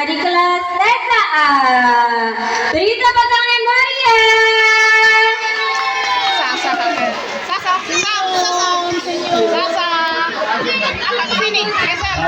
dari kelas TKA. Beri tepuk tangan yang meriah. Sasa kakek. Sasa, senyum. Senyum. Sasa. Apa ke sini? Geser.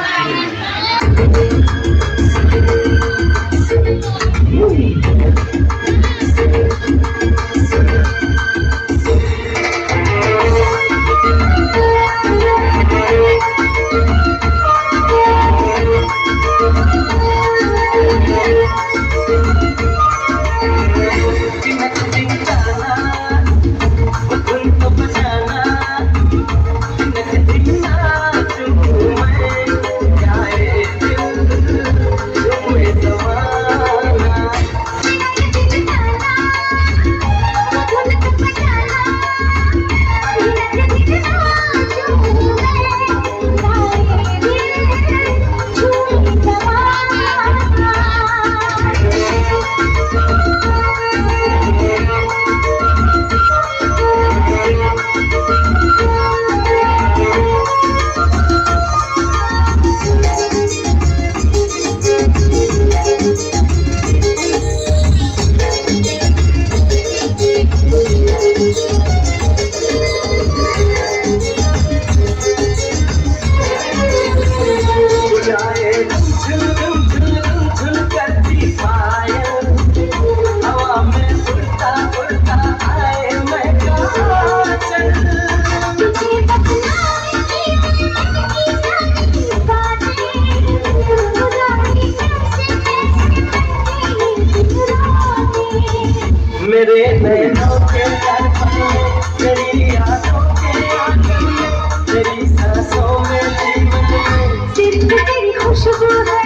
मेरे नैनों के दर्पण में, तेरी यादों के आंगन में, तेरी सांसों में जीवन में, सिर्फ तेरी खुशबू है,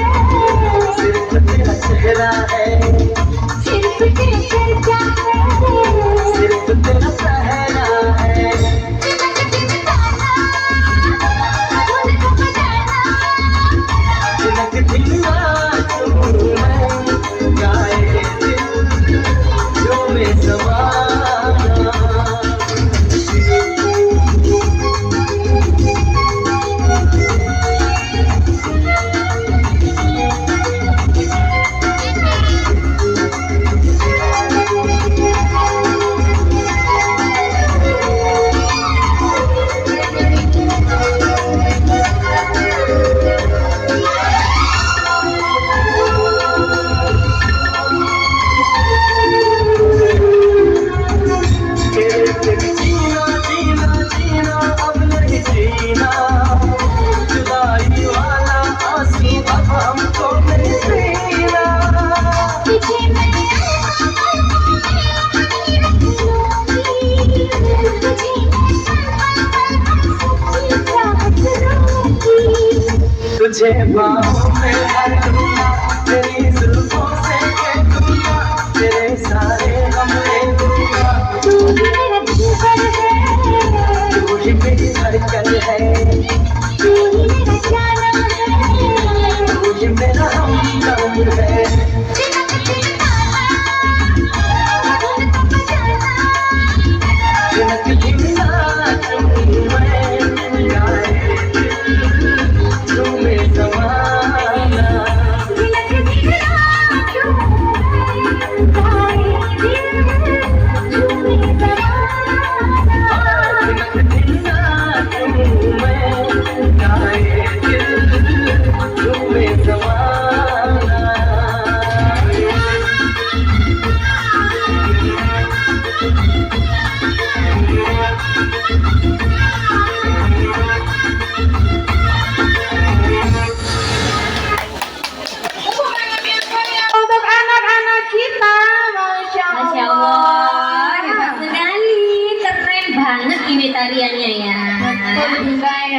सिर्फ तेरा चेहरा है, सिर्फ तेरा चर्चा है, सिर्फ तेरा पहरा है। तिलक दिलवा तू मैं, गाए दिल जो में समाना। जीना जीना जीना अब नहीं जीना, जुदाई वाला आंसू अब हमको नहीं पीना। तुझे बाहों में भर लूंगा, तेरी जुल्फों से कह दूंगा, तेरे सारे गम ले दूंगा। तू मेरा जीवन है, तू ही मेरी धड़कन है, तू ही मेरा जानम है, तू ही मेरा हमदम है।